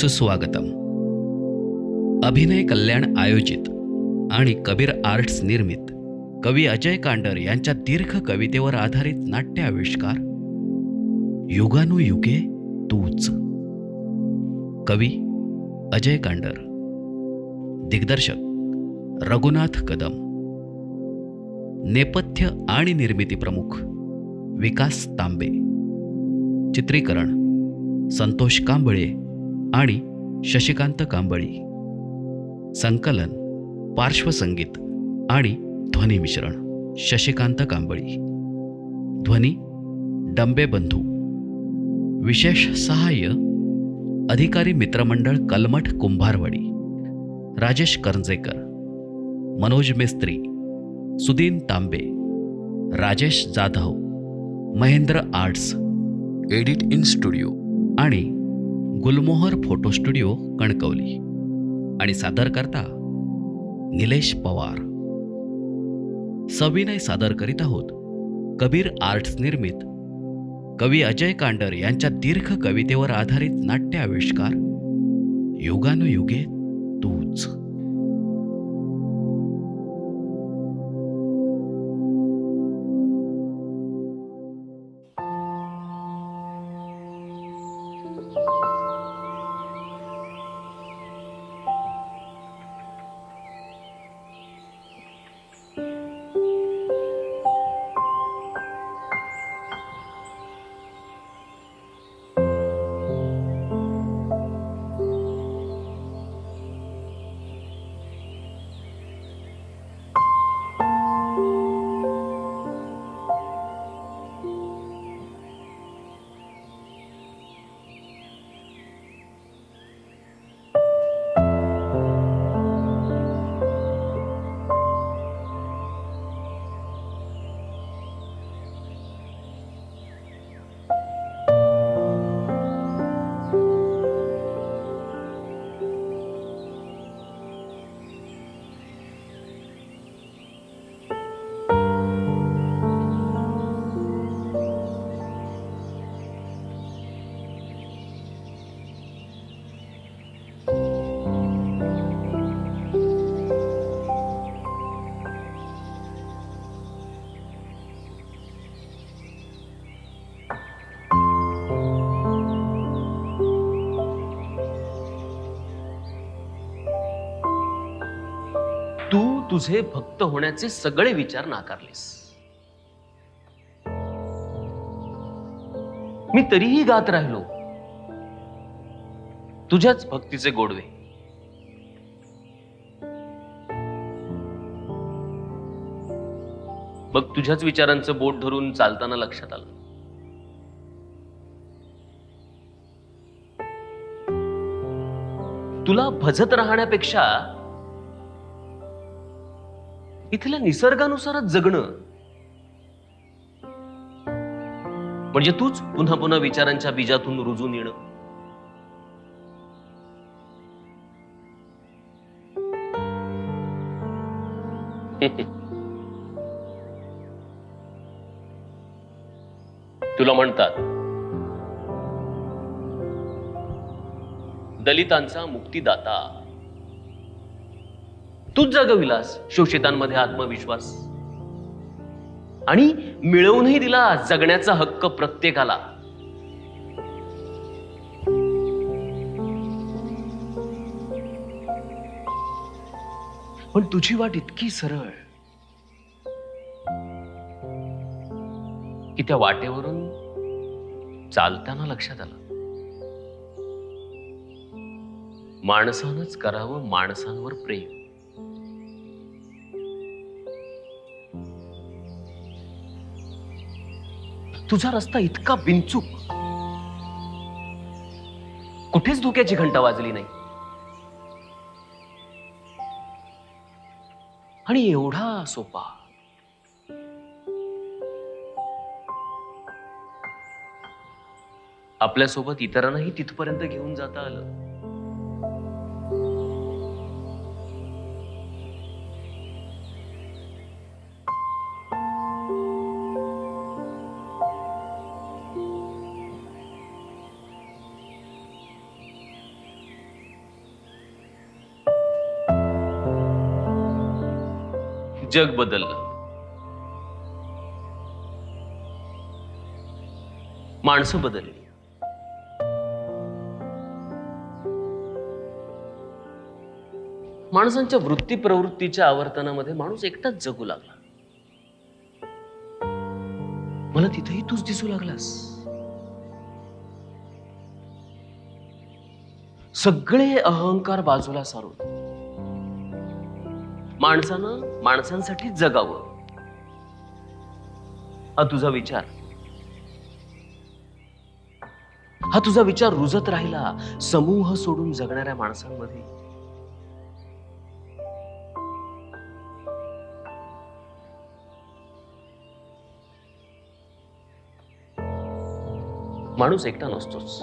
सुस्वागतम. अभिनय कल्याण आयोजित आणि कबीर आर्ट्स निर्मित कवी अजय कांडर यांच्या दीर्घ कवितेवर आधारित नाट्य आविष्कार युगानुयुगे तूच. कवी अजय कांडर, दिग्दर्शक रघुनाथ कदम, नेपथ्य आणि निर्मिती प्रमुख विकास तांबे, चित्रीकरण संतोष कांबळे आणि शशिकांत कांबळी, संकलन, पार्श्वसंगीत आणि ध्वनी मिश्रण शशिकांत कांबळी, ध्वनी डंबे बंधू, विशेष सहाय्य अधिकारी मित्रमंडळ Kalmath Kumbharwadi, Rajesh Karanjekar, Manoj Mestri, Sudin Tambe, Rajesh Jadhav, Mahendra arts, edit in studio आणि गुलमोहर फोटो स्टुडिओ कणकवली. आणि सादर करता निलेश पवार. सविनय सादर करीत आहोत कबीर आर्ट्स निर्मित कवी अजय कांडर यांच्या दीर्घ कवितेवर आधारित नाट्य आविष्कार युगानुयुगे तूच. तू तुझे भक्त होण्याचे सगळे विचार नाकारलेस. मी तरीही गात राहिलो तुझ्याच भक्तीचे गोडवे. मग तुझ्याच विचारांचं बोट धरून चालताना लक्षात आलं, तुला भजत राहण्यापेक्षा इथल्या निसर्गानुसारच जगणं म्हणजे तूच पुन्हा पुन्हा विचारांच्या बीजातून रुजून येणं. तुला म्हणतात दलितांचा मुक्तिदाता. तूच जगविलास शोषितांमध्ये आत्मविश्वास आणि मिळवूनही दिला जगण्याचा हक्क प्रत्येकाला. पण तुझी वाट इतकी सरळ की त्या वाटेवरून चालताना लक्षात आलं, माणसानंच करावं माणसांवर प्रेम. तुझा रस्ता इतका बिनचूक, कुठेच धोक्याची घंटा वाजली नाही. आणि एवढा सोपा. आपल्यासोबत इतरांनाही तिथपर्यंत घेऊन जाता आलं. जग बदललं. माणसं बदलली. माणसांच्या वृत्ती प्रवृत्तीच्या आवर्तनामध्ये माणूस एकटाच जगू लागला. मला तिथेही तूच दिसू लागलास. सगळे अहंकार बाजूला सारून माणसानं माणसांसाठी जगावं हा तुझा विचार. हा तुझा विचार रुजत राहिला समूह सोडून जगणाऱ्या माणसांमध्ये. माणूस एकटा नसतोच,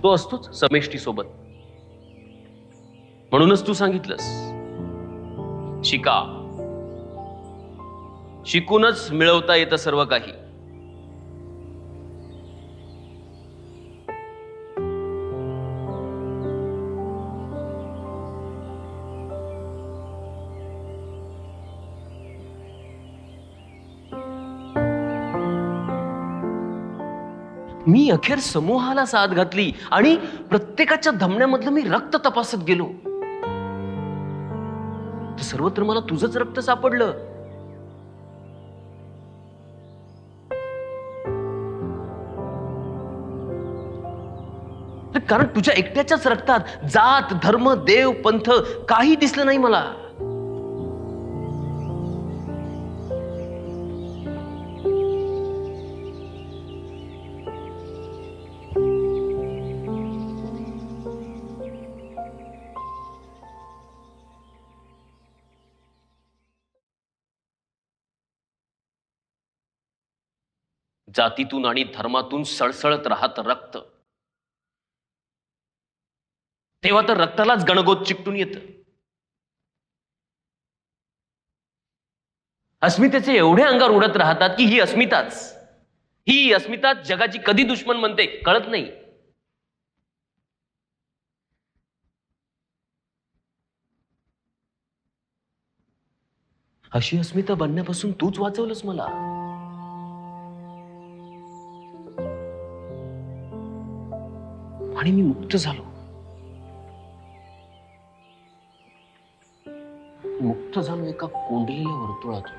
तो असतोच समेष्टी सोबत. म्हणूनच तू सांगितलंस शिका, शिकूनच मिळवता येतं सर्व काही. मी अखेर समूहाला साथ घातली आणि प्रत्येकाच्या धमन्यामधलं मी रक्त तपासत गेलो. तर सर्वत्र मला तुझंच रक्त सापडलं. कारण तुझ्या एकट्याच्याच रक्तात जात धर्म देव पंथ काही दिसलं नाही मला. जातीतून आणि धर्मातून सळसळत राहत रक्त, तेव्हा तर रक्तालाच गणगोत चिकटून येतं. अस्मितेचे एवढे अंगार उडत राहतात की ही अस्मिताच जगाची कधी दुश्मन म्हणते कळत नाही. अशी अस्मिता बनण्यापासून तूच वाचवलंस मला. आणि मी मुक्त झालो. मुक्त झालो एका कोंडलेल्या वर्तुळातून.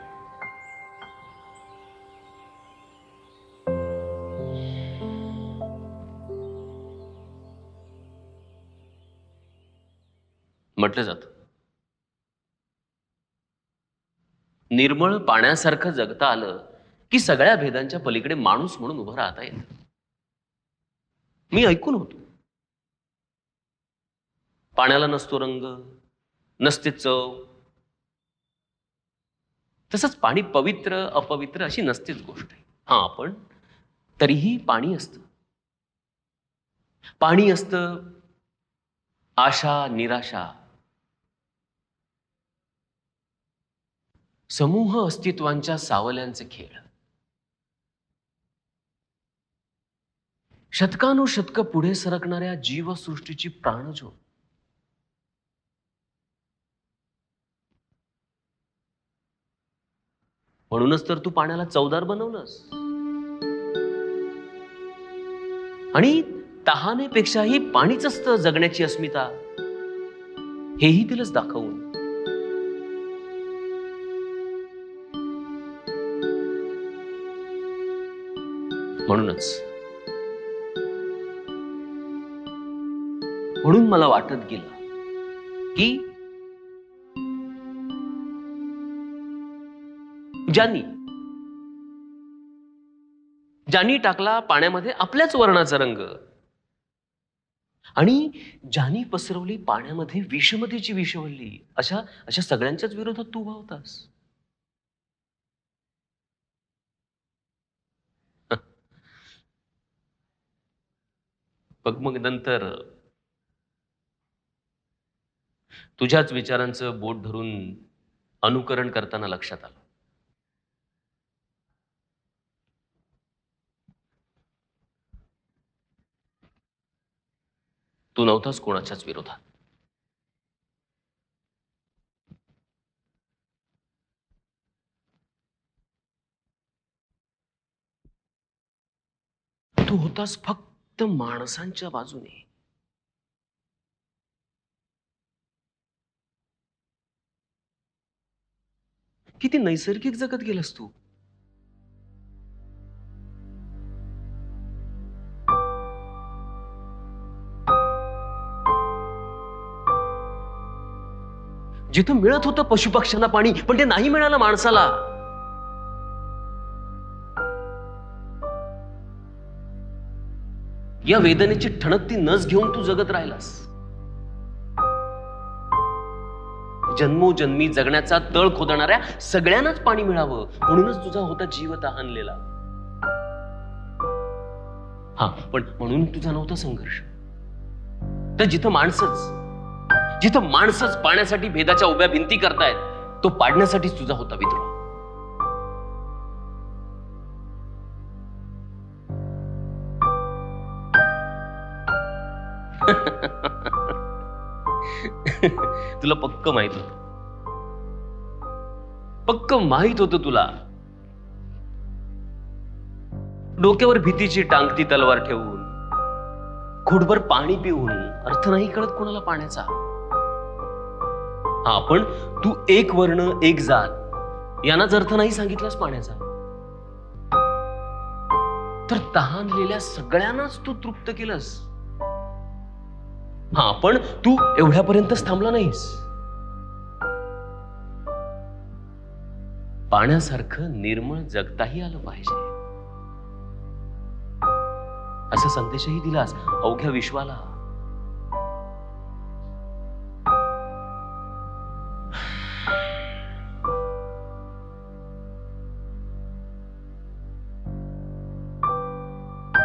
म्हटलं जातं निर्मळ पाण्यासारखं जगता आलं की सगळ्या भेदांच्या पलीकडे माणूस म्हणून उभं राहता येतं. मी ऐकून होतो पाण्याला नसतो रंग, नसते चव. तसंच पाणी पवित्र अपवित्र अशी नसतेच गोष्ट आहे. हा, पण तरीही पाणी असतं. पाणी असतं आशा निराशा, समूह अस्तित्वांच्या सावल्यांचे खेळ. शतकानुशतक पुढे सरकणाऱ्या जीवसृष्टीची प्राणज्योत. म्हणूनच तर तू पाण्याला चवदार बनवलंस आणि तहानेपेक्षाही पाणीच असतं जगण्याची अस्मिता, हेही दिलंच दाखवून. म्हणून मला वाटत गेलं की ज्यांनी टाकला पाण्यामध्ये आपल्याच वर्णाचा रंग आणि ज्यांनी पसरवली पाण्यामध्ये विषमतेची विषवल्ली, अशा सगळ्यांच्याच विरोधात तू उभा होतास. मग नंतर तुझ्याच विचारांचं बोट धरून अनुकरण करताना लक्षात आलं तू नव्हताच कोणाच्याच विरोधात. तू होतास फक्त माणसांच्या बाजूने. किती नैसर्गिक जगत गेलास तू. जिथं मिळत होतं पशुपक्ष्यांना पाणी, पण ते नाही मिळालं माणसाला. या वेदनेची ठणकती नस घेऊन तू जगत राहिलास. जन्मोजन्मी जगण्याचा तळ खोदणाऱ्या सगळ्यांनाच पाणी मिळावं म्हणूनच तुझा होता जीव तहानलेला. हा, पण म्हणून तुझा नव्हता संघर्ष. तर जिथं माणसंच पाण्यासाठी भेदाच्या उभ्या भिंती करतायत, तो पाडण्यासाठीच तुझा होता विद्रोह. तुला पक्क माहित होतं तुला. डोक्यावर भीतीची टांगती तलवार ठेवून, घोटभर पाणी पिऊन अर्थ नाही कळत कोणाला पाण्याचा. हा, पण तू एक वर्ण एक जात यांनाच अर्थ नाही सांगितलास पाण्याचा, तर तहानलेल्या सगळ्यांनाच तू तृप्त केलंस. हा, पण तू एवढ्यापर्यंतच थांबला नाहीस. पाण्यासारखं निर्मळ जगताही आलं पाहिजे असा संदेशही दिलास अवघ्या विश्वाला.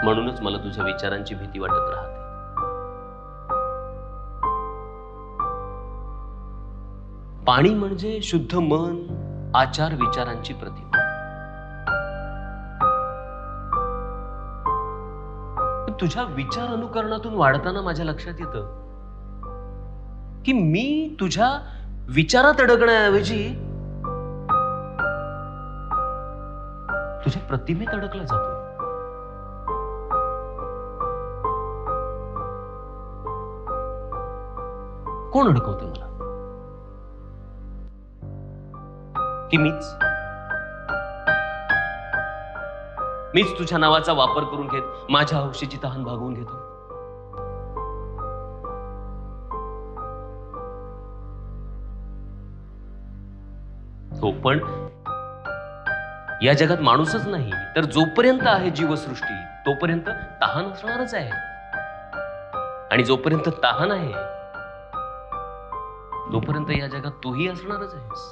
म्हणूनच मला तुझ्या विचारांची भीती वाटत राहते. पाणी म्हणजे शुद्ध मन, आचार विचारांची प्रतिमा. तुझ्या विचार अनुकरणातून वाढताना माझ्या लक्षात येतं की मी तुझ्या विचारात अडकण्याऐवजी तुझ्या प्रतिमेत अडकला जातो. कोण अडकवते मला? की मीच तुझ्या नावाचा वापर करून घेत माझ्या हौशीची तहान भागवून घेतो. हो, पण या जगात माणूसच नाही तर जोपर्यंत आहे जीवसृष्टी तोपर्यंत तहान असणारच आहे. आणि जोपर्यंत तहान आहे तोपर्यंत या जगात तूही असणारच आहेस.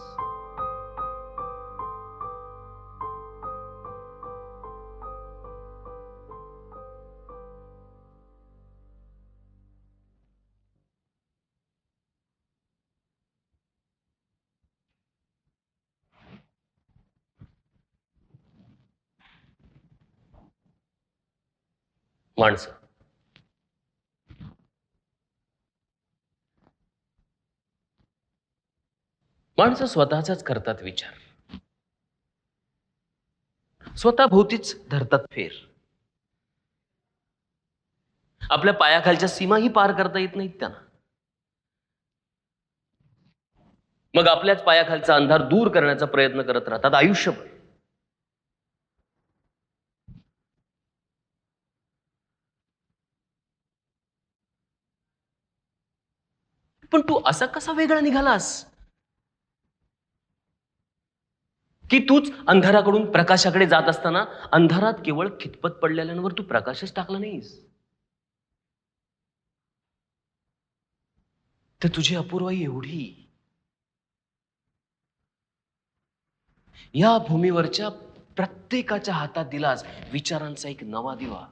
माणसं माणसं स्वतःचाच करतात विचार, स्वतः भोवतीच धरतात फेर. आपल्या पायाखालच्या सीमाही पार करता येत नाहीत त्यांना. मग आपल्याच पायाखालचा अंधार दूर करण्याचा प्रयत्न करत राहतात आयुष्यभर. पण तू असा कसा वेगळा निघालास की तूच अंधाराकडून प्रकाशाकडे जात असताना अंधारात केवळ खितपत पडलेल्यांवर तू प्रकाशच टाकला नाहीस. तर तुझी अपूर्वाई एवढी, या भूमीवरच्या प्रत्येकाच्या हातात दिलास विचारांचा एक नवा दिवा.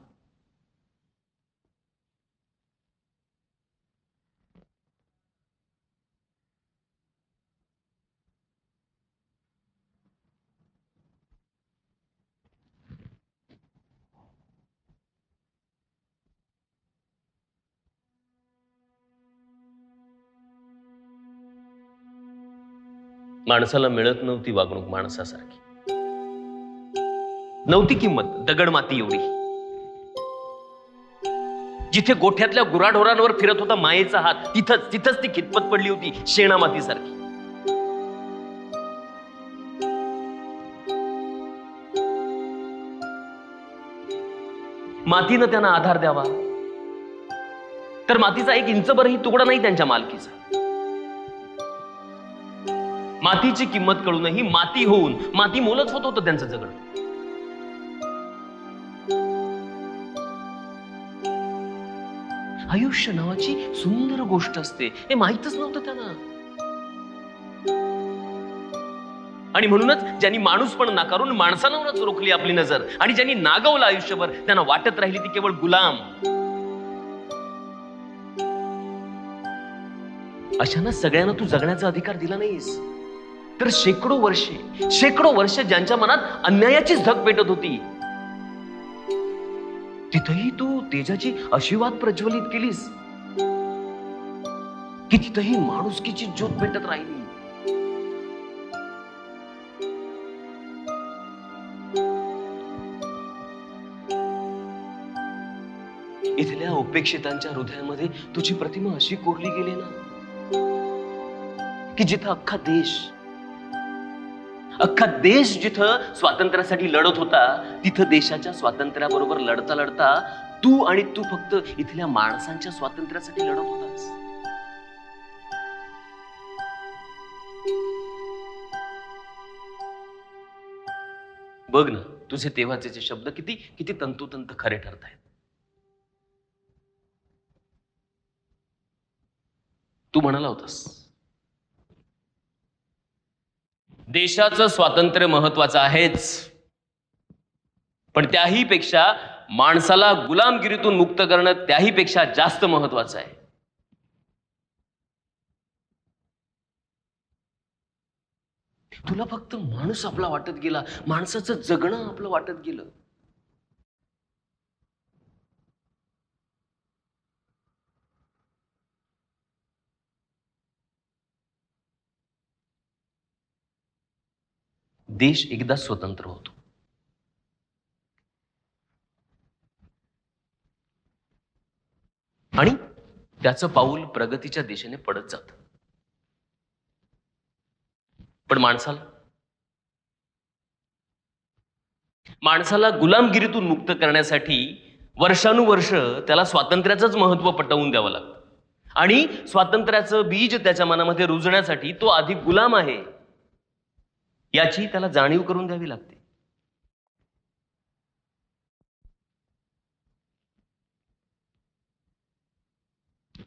माणसाला मिळत नव्हती वागणूक माणसासारखी, नव्हती किंमत दगड माती एवढी. जिथे गोठ्यातल्या गुराढोरांवर फिरत होता मायेचा हात, तिथंच ती खितपत पडली होती शेणामातीसारखी. मातीनं त्यांना आधार द्यावा, तर मातीचा 1 इंचभरही तुकडा नाही त्यांच्या मालकीचा. मातीची किंमत कळूनही माती होऊन माती मोलच होतं त्यांचं जगणं. आयुष्य नावाची सुंदर गोष्ट असते हे माहीतच नव्हतं त्यांना. आणि म्हणूनच ज्यांनी माणूसपण नाकारून माणसांवरच रोखली आपली नजर, आणि ज्यांनी नागवलं आयुष्यभर, त्यांना वाटत राहिली ती केवळ गुलाम. अशांना सगळ्यांना तू जगण्याचा अधिकार दिला नाहीस, तर शेकडो वर्ष ज्यांच्या मनात अन्यायाचीच धग पेटत होती, तिथेही तू तेजाची आशीर्वाद प्रज्वलित केलीस, की तिथेही माणुसकीची ज्योत पेटत राहिली. इथल्या उपेक्षितांच्या हृदयामध्ये तुझी प्रतिमा अशी कोरली गेली ना, की जिथं अख्खा देश जिथं स्वातंत्र्यासाठी लढत होता, तिथं देशाच्या स्वातंत्र्याबरोबर लढता लढता तू फक्त इथल्या माणसांच्या स्वातंत्र्यासाठी लढत होतास. बघ ना, तुझे तेव्हाचे शब्द किती तंतोतंत खरे ठरत आहेत. तू म्हणाला होतास, देशाचं स्वातंत्र्य महत्वाचं आहेच, पण त्याही पेक्षा माणसाला गुलामगिरीतून मुक्त करणं त्याही पेक्षा जास्त महत्वाचं आहे. तुला फक्त माणूस आपला वाटत गेला, माणसाचं जगणं आपलं वाटत गेलं. देश एकदा स्वतंत्र होतो, आणि त्याचं पाऊल प्रगतीच्या दिशेने पडत जात. पण माणसाला गुलामगिरीतून मुक्त करण्यासाठी वर्षानुवर्ष त्याला स्वातंत्र्याचंच महत्व पटवून द्यावं लागतं, आणि स्वातंत्र्याचं बीज त्याच्या मनामध्ये रुजण्यासाठी तो अधिक गुलाम आहे याची त्याला जाणीव करून द्यावी लागते.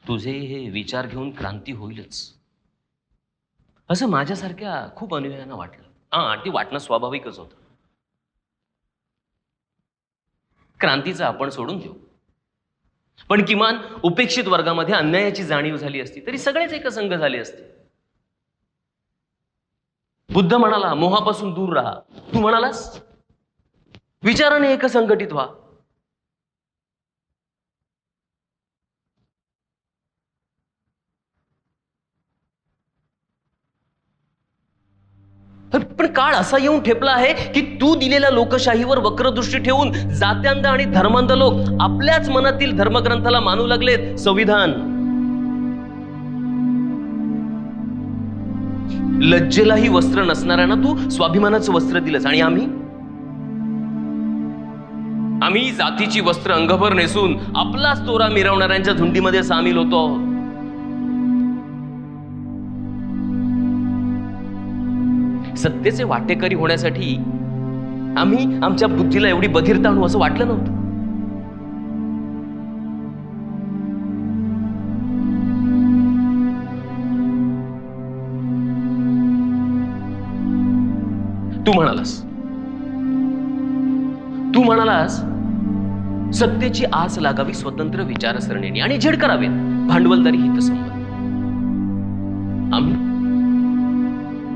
तुझे हे विचार घेऊन क्रांती होईलच असं माझ्यासारख्या खूप अनुयायांना वाटलं. ती वाटणं स्वाभाविकच होतं. क्रांतीचा आपण सोडून देऊ, पण किमान उपेक्षित वर्गामध्ये अन्यायाची जाणीव झाली असती तरी सगळेच एकसंघ झाले असते. बुद्ध म्हणाला, मोहापासून दूर राहा. तू म्हणालास, विचाराने एकसंघटित व्हा. पण काळ असा येऊन ठेपला आहे की तू दिलेल्या लोकशाहीवर वक्रदृष्टी ठेवून जात्यांध आणि धर्मांध लोक आपल्याच मनातील धर्मग्रंथाला मानू लागलेत संविधान. लज्जेलाही वस्त्र नसणाऱ्यांना तू स्वाभिमानाचं वस्त्र दिलंस, आणि आम्ही जातीची वस्त्र अंगभर नेसून आपलाच तोरा मिरवणाऱ्यांच्या झुंडीमध्ये सामील होतो. सत्तेचे वाटेकरी होण्यासाठी आम्ही आमच्या बुद्धीला एवढी बधिरता आणू असं वाटलं नव्हतं. तू म्हणालास सत्तेची आस लागावी स्वतंत्र विचारसरणीने आणि झेड करावेत भांडवलदारी हितसंबंध.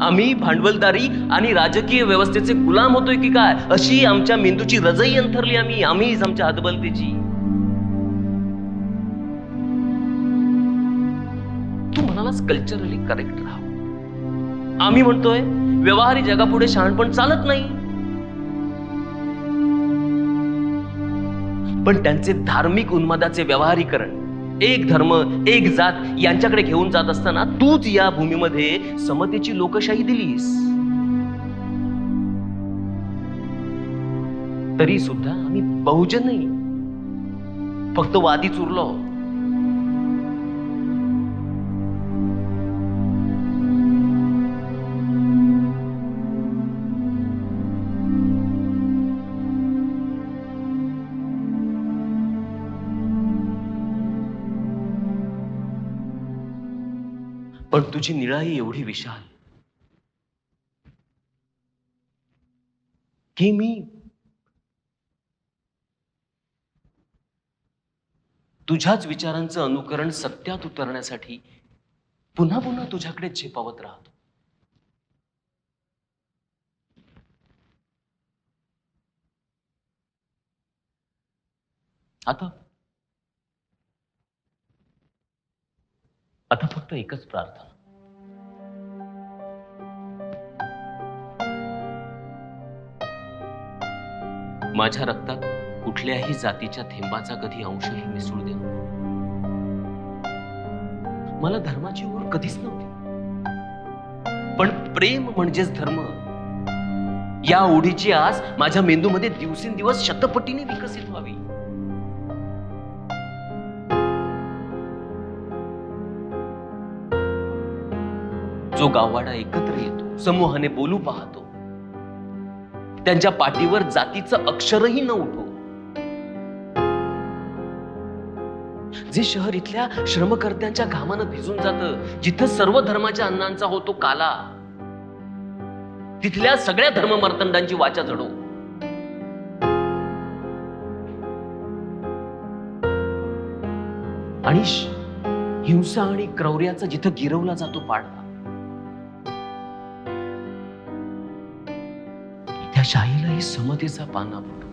आम्ही भांडवलदारी आणि राजकीय व्यवस्थेचे गुलाम होतोय की काय, अशी आमच्या मेंदूची रजई अंथरली आम्हीच आमच्या हतबलतेची. तू म्हणालास कल्चरली करेक्ट राहा. आम्ही म्हणतोय व्यवहारी जगापुढे शहाणपण चालत नाही. पण त्यांचे धार्मिक उन्मादाचे व्यवहारीकरण, एक धर्म एक जात यांच्याकडे घेऊन जात असताना तूच या भूमीमध्ये समतेची लोकशाही दिलीस. तरी सुद्धा आम्ही बहुजन नाही, फक्त वादीच उरलो. पण तुझी निळाई एवढी विशाल की मी तुझ्याच विचारांचं अनुकरण सत्यात उतरण्यासाठी पुन्हा पुन्हा तुझ्याकडे झेपावत राहतो. आता आता फक्त एकच प्रार्थना, माझ्या रक्तात कुठल्याही जातीच्या थेंबाचा कधी अंशही मिसळू दे. मला धर्माची ओढ कधीच नव्हती, पण प्रेम म्हणजेच धर्म या ओढीची आस माझ्या मेंदूमध्ये दिवसेंदिवस शतपटीने विकसित व्हावी. जो गाववाडा एकत्र येतो, समूहाने बोलू पाहतो, त्यांच्या पाठीवर जातीचं अक्षरही न उठो. जे शहर इथल्या श्रमकर्त्यांच्या घामानं भिजून जातं, जिथं सर्व धर्माच्या अण्णांचा होतो काला, तिथल्या सगळ्या धर्ममर्तंडांची वाचा जडो. आणि हिंसा आणि क्रौर्याचा जिथं गिरवला जातो पाडा, त्या शाहीलाही समतेचा पाना पडो.